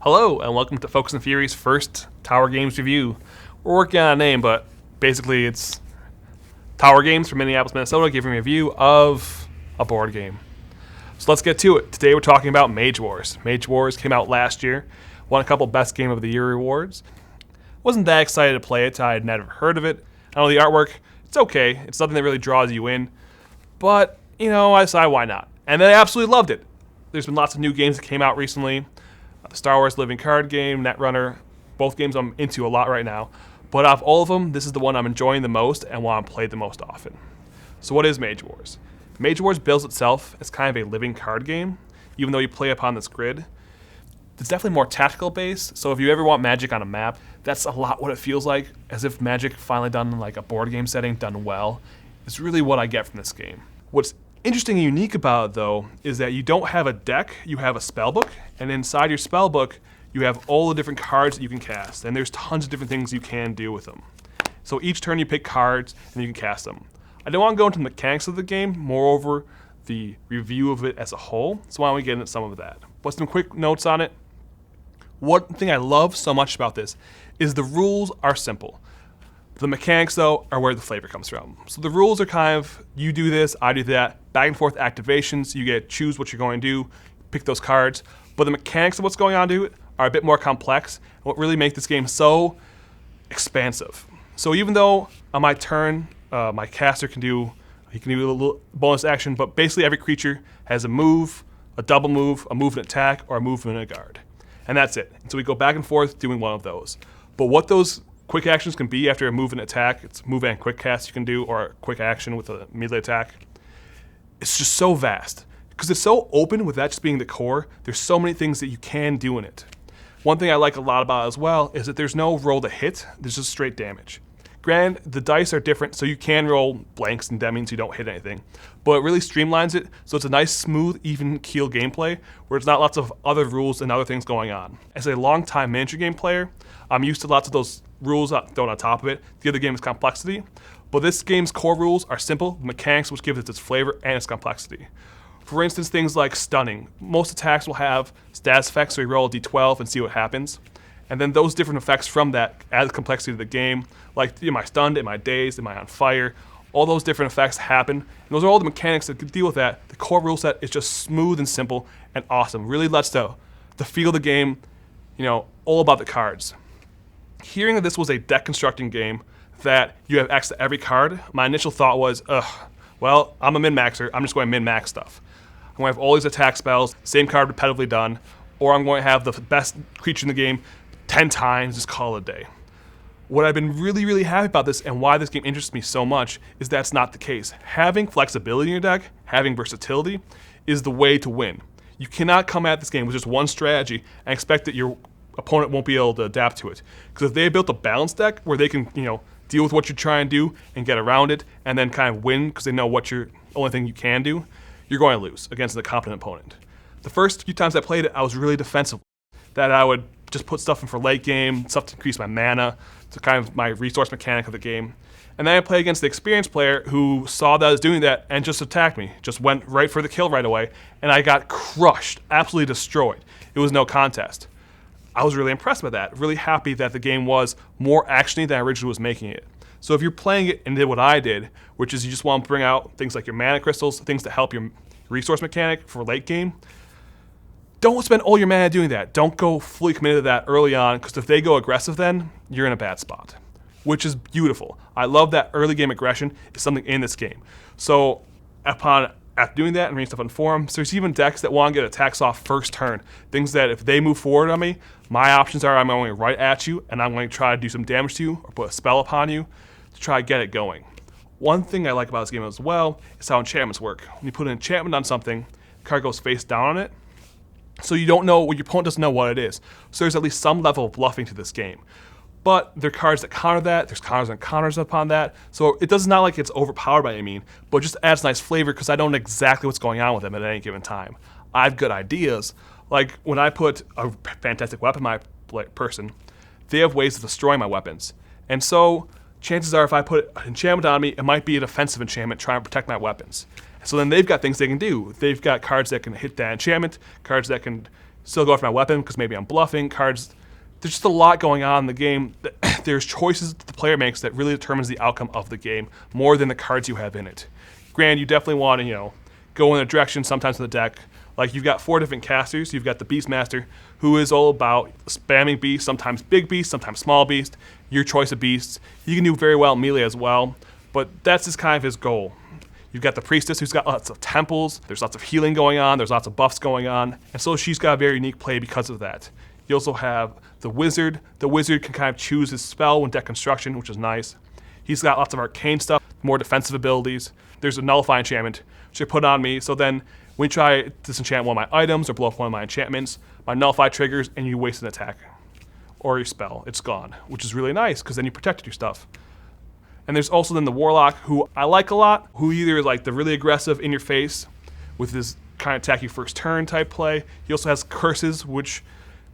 Hello, and welcome to Focus and Fury's first Tower Games review. We're working on a name, but basically it's Tower Games from Minneapolis, Minnesota, giving a review of a board game. So let's get to it. Today we're talking about Mage Wars. Mage Wars came out last year, won a couple Best Game of the Year awards. Wasn't that excited to play it, I had never heard of it. I know the artwork, it's okay. It's nothing that really draws you in. But, I decided why not. And then I absolutely loved it. There's been lots of new games that came out recently. The Star Wars Living Card game, Netrunner, both games I'm into a lot right now. But out of all of them, this is the one I'm enjoying the most and want to play the most often. So what is Mage Wars? Mage Wars bills itself as kind of a living card game, even though you play upon this grid. It's definitely more tactical based, so if you ever want Magic on a map, that's a lot what it feels like, as if Magic finally done in like a board game setting, done well. It's really what I get from this game. What's interesting and unique about it, though, is that you don't have a deck, you have a spellbook, and inside your spellbook, you have all the different cards that you can cast, and there's tons of different things you can do with them. So each turn you pick cards, and you can cast them. I don't want to go into the mechanics of the game, moreover, the review of it as a whole, so why don't we get into some of that. But some quick notes on it. One thing I love so much about this is the rules are simple. The mechanics, though, are where the flavor comes from. So the rules are kind of, you do this, I do that, back and forth activations, you get to choose what you're going to do, pick those cards. But the mechanics of what's going on to it are a bit more complex, and what really makes this game so expansive. So even though on my turn, my caster can do a little bonus action, but basically every creature has a move, a double move, a move and attack, or a move and a guard. And that's it. And so we go back and forth doing one of those. But what those quick actions can be after a move and attack, it's move and quick cast you can do, or a quick action with a melee attack. It's just so vast. Because it's so open with that just being the core, there's so many things that you can do in it. One thing I like a lot about it as well is that there's no roll to hit, there's just straight damage. Granted, the dice are different, so you can roll blanks and that means you don't hit anything. But it really streamlines it, so it's a nice, smooth, even keel gameplay where it's not lots of other rules and other things going on. As a long-time miniature game player, I'm used to lots of those rules thrown on top of it. The other game is complexity, but this game's core rules are simple, mechanics which give it its flavor and its complexity. For instance, things like stunning. Most attacks will have status effects, so you roll a d12 and see what happens. And then those different effects from that add complexity to the game, like am I stunned, am I dazed, am I on fire? All those different effects happen, and those are all the mechanics that can deal with that. The core rule set is just smooth and simple and awesome. Really lets the feel of the game, all about the cards. Hearing that this was a deck constructing game, that you have access to every card, my initial thought was, well, I'm a min-maxer, I'm just going to min-max stuff. I'm going to have all these attack spells, same card repetitively done, or I'm going to have the best creature in the game 10 times, just call it a day. What I've been really, really happy about this and why this game interests me so much is that's not the case. Having flexibility in your deck, having versatility, is the way to win. You cannot come at this game with just one strategy and expect that your opponent won't be able to adapt to it. Because if they built a balanced deck where they can, deal with what you're trying to do and get around it and then kind of win because they know what your only thing you can do, you're going to lose against a competent opponent. The first few times I played it, I was really defensive. That I would just put stuff in for late game, stuff to increase my mana, to kind of my resource mechanic of the game. And then I played against the experienced player who saw that I was doing that and just attacked me. Just went right for the kill right away, and I got crushed, absolutely destroyed. It was no contest. I was really impressed by that, really happy that the game was more actiony than I originally was making it. So if you're playing it and did what I did, which is you just want to bring out things like your mana crystals, things to help your resource mechanic for late game, don't spend all your mana doing that. Don't go fully committed to that early on, because if they go aggressive then, you're in a bad spot, which is beautiful. I love that early game aggression is something in this game. So after doing that and reading stuff on forums, there's even decks that want to get attacks off first turn. Things that if they move forward on me, my options are I'm going right at you and I'm going to try to do some damage to you or put a spell upon you to try to get it going. One thing I like about this game as well is how enchantments work. When you put an enchantment on something, the card goes face down on it. So you don't know, your opponent doesn't know what it is. So there's at least some level of bluffing to this game. But there are cards that counter that, there's counters and counters upon that. So it does not like it's overpowered by any mean, but it just adds nice flavor because I don't know exactly what's going on with them at any given time. I have good ideas. Like when I put a fantastic weapon in my person, they have ways of destroying my weapons. And so chances are if I put an enchantment on me, it might be a defensive enchantment trying to protect my weapons. So then they've got things they can do. They've got cards that can hit that enchantment, cards that can still go after my weapon because maybe I'm bluffing. Cards, there's just a lot going on in the game. There's choices that the player makes that really determines the outcome of the game more than the cards you have in it. Granted, you definitely want to, go in a direction sometimes in the deck. Like you've got 4 different casters. You've got the Beastmaster, who is all about spamming beasts, sometimes big beasts, sometimes small beasts, your choice of beasts. He can do very well in melee as well, but that's just kind of his goal. You've got the Priestess, who's got lots of temples. There's lots of healing going on. There's lots of buffs going on. And so she's got a very unique play because of that. You also have the Wizard. The Wizard can kind of choose his spell when deck construction, which is nice. He's got lots of arcane stuff, more defensive abilities. There's a Nullify enchantment, which I put on me. So then when you try to disenchant one of my items or blow up one of my enchantments, my Nullify triggers and you waste an attack or your spell. It's gone, which is really nice because then you protected your stuff. And there's also then the Warlock, who I like a lot, who either is like the really aggressive in your face with this kind of attack you first turn type play. He also has curses, which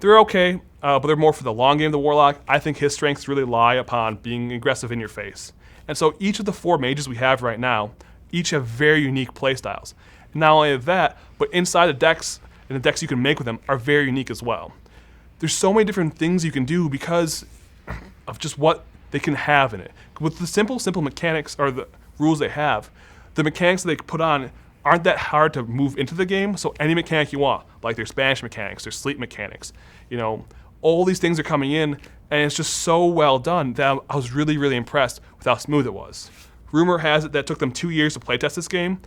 they're okay, but they're more for the long game, the Warlock. I think his strengths really lie upon being aggressive in your face. And so each of the 4 mages we have right now, each have very unique playstyles. And not only that, but inside the decks, and the decks you can make with them are very unique as well. There's so many different things you can do because of just what they can have in it. With the simple mechanics or the rules they have, the mechanics that they put on aren't that hard to move into the game. So any mechanic you want, like their Spanish mechanics, their sleep mechanics, all these things are coming in, and it's just so well done that I was really, really impressed with how smooth it was. Rumor has it that it took them 2 years to playtest this game,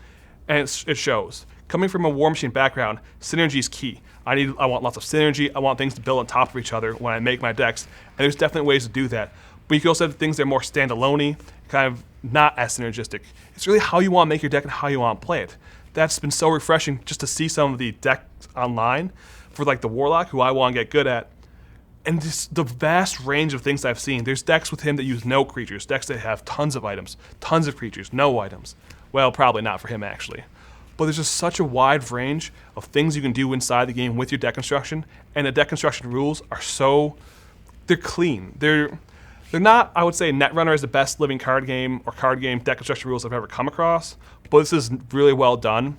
and it shows. Coming from a War Machine background, synergy is key. I want lots of synergy. I want things to build on top of each other when I make my decks, and there's definitely ways to do that. But you can also have things that are more standalone-y, kind of not as synergistic. It's really how you want to make your deck and how you want to play it. That's been so refreshing just to see some of the decks online for like the Warlock, who I want to get good at. And just the vast range of things I've seen. There's decks with him that use no creatures, decks that have tons of items, tons of creatures, no items. Well, probably not for him actually. But there's just such a wide range of things you can do inside the game with your deck construction, and the deck construction rules are they're clean. They're not, I would say, Netrunner is the best living card game or card game deck construction rules I've ever come across, but this is really well done.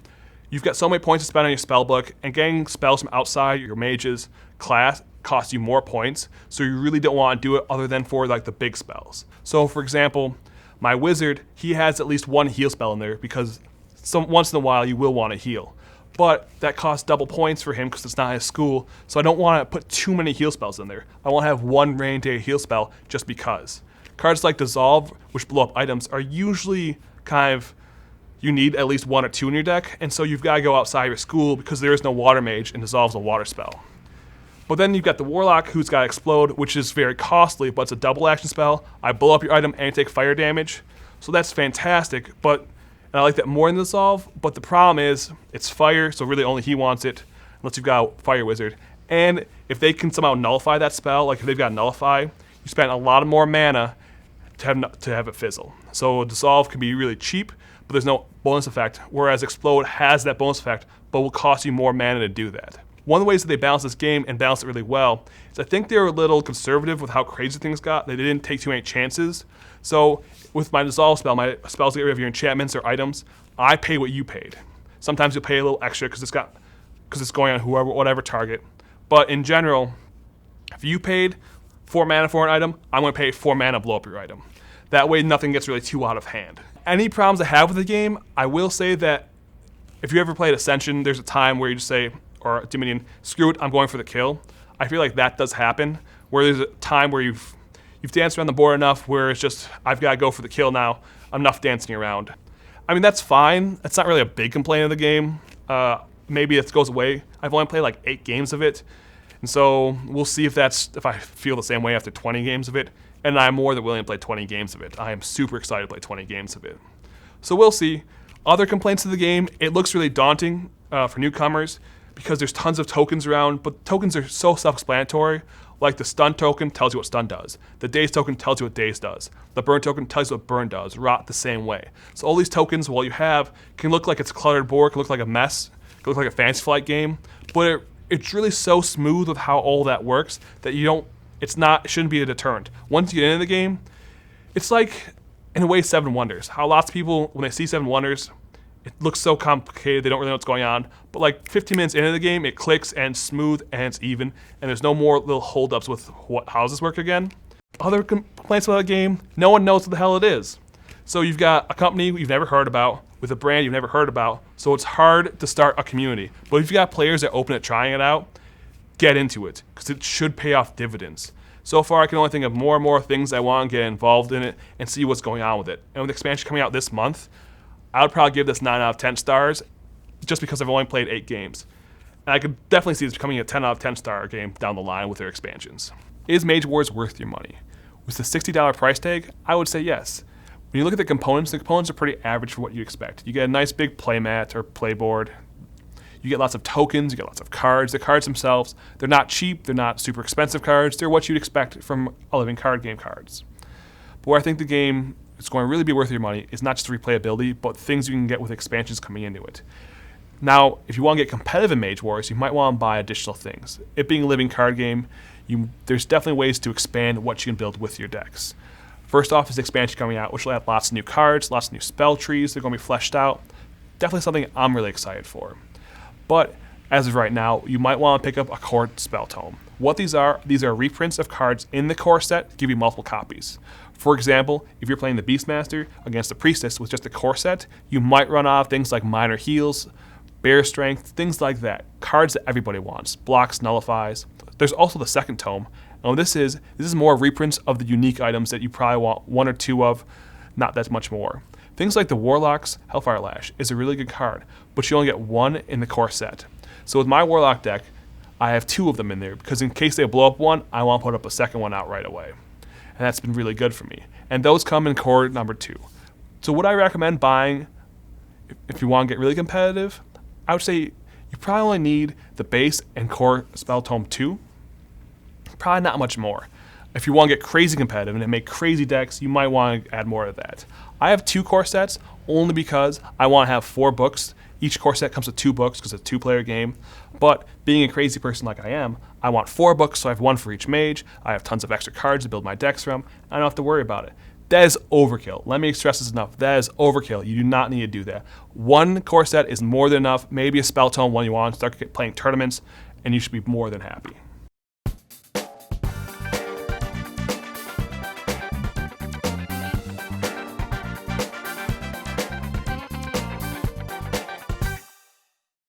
You've got so many points to spend on your spell book, and getting spells from outside your mage's class costs you more points, so you really don't want to do it other than for like the big spells. So for example, my Wizard, he has at least 1 heal spell in there because once in a while you will want to heal. But that costs double points for him because it's not his school, so I don't want to put too many heal spells in there. I want to have 1 rain day heal spell just because. Cards like Dissolve, which blow up items, are usually you need at least 1 or 2 in your deck, and so you've got to go outside your school because there is no Water Mage and Dissolve's a water spell. But then you've got the Warlock, who's got Explode, which is very costly, but it's a double action spell. I blow up your item and you take fire damage, so that's fantastic, and I like that more than Dissolve, but the problem is it's fire, so really only he wants it, unless you've got a Fire Wizard. And if they can somehow nullify that spell, like if they've got Nullify, you spend a lot of more mana to have it fizzle. So Dissolve can be really cheap, but there's no bonus effect, whereas Explode has that bonus effect, but will cost you more mana to do that. One of the ways that they balance this game and balance it really well is I think they were a little conservative with how crazy things got. They didn't take too many chances. So with my Dissolve spell, my spells get rid of your enchantments or items. I pay what you paid. Sometimes you'll pay a little extra because it's going on whatever target. But in general, if you paid 4 mana for an item, I'm going to pay 4 mana to blow up your item. That way nothing gets really too out of hand. Any problems I have with the game, I will say that if you ever played Ascension, there's a time where you just say, or Dominion, screw it, I'm going for the kill. I feel like that does happen, where there's a time where you've danced around the board enough where it's just, I've got to go for the kill now, enough dancing around. I mean, that's fine. It's not really a big complaint of the game. Maybe it goes away. I've only played like 8 games of it, and so we'll see if I feel the same way after 20 games of it, and I'm more than willing to play 20 games of it. I am super excited to play 20 games of it. So we'll see. Other complaints of the game, it looks really daunting for newcomers, because there's tons of tokens around, but tokens are so self-explanatory. Like the stun token tells you what stun does. The daze token tells you what daze does. The burn token tells you what burn does. Rot the same way. So all these tokens, while you have, can look like it's a cluttered board, can look like a mess, can look like a Fantasy Flight game, but it's really so smooth with how all that works that it shouldn't be a deterrent. Once you get into the game, it's like, in a way, Seven Wonders. How lots of people, when they see Seven Wonders, It looks so complicated, they don't really know what's going on. But like 15 minutes into the game, it clicks and it's smooth and it's even, and there's no more little holdups with how does this work again. Other complaints about the game, no one knows what the hell it is. So you've got a company you've never heard about with a brand you've never heard about, so it's hard to start a community. But if you've got players that are open at trying it out, get into it, because it should pay off dividends. So far, I can only think of more and more things I want to get involved in it and see what's going on with it. And with the expansion coming out this month, I would probably give this 9 out of 10 stars just because I've only played 8 games. And I could definitely see this becoming a 10 out of 10 star game down the line with their expansions. Is Mage Wars worth your money? With the $60 price tag, I would say yes. When you look at the components are pretty average for what you expect. You get a nice big playmat or playboard. You get lots of tokens, you get lots of cards. The cards themselves, they're not cheap, they're not super expensive cards. They're what you'd expect from a living card game cards. But where I think the game is going to really be worth your money is not just replayability, but things you can get with expansions coming into it. Now, if you want to get competitive in Mage Wars, you might want to buy additional things. It being a living card game, there's definitely ways to expand what you can build with your decks. First off is the expansion coming out, which will have lots of new cards, lots of new spell trees. They're going to be fleshed out. Definitely something I'm really excited for. But as of right now, you might want to pick up a core spell tome. What these are reprints of cards in the core set, give you multiple copies. For example, if you're playing the Beastmaster against the Priestess with just the core set, you might run out of things like Minor Heals, Bear Strength, things like that. Cards that everybody wants. Blocks, nullifies. There's also the second tome. And this is more reprints of the unique items that you probably want 1 or 2 of, not that much more. Things like the Warlock's Hellfire Lash is a really good card, but you only get 1 in the core set. So with my Warlock deck, I have 2 of them in there, because in case they blow up one, I want to put up a second one out right away. And that's been really good for me. And those come in core number 2. So would I recommend buying, if you want to get really competitive, I would say you probably only need the base and core Spell Tome 2. Probably not much more. If you want to get crazy competitive and make crazy decks, you might want to add more of that. I have 2 core sets only because I want to have 4 books. Each core set comes with 2 books because it's a 2-player game. But being a crazy person like I am, I want 4 books, so I have 1 for each mage. I have tons of extra cards to build my decks from. I don't have to worry about it. That is overkill. Let me stress this enough. That is overkill. You do not need to do that. 1 core set is more than enough. Maybe a spell tome when you want to start playing tournaments, and you should be more than happy.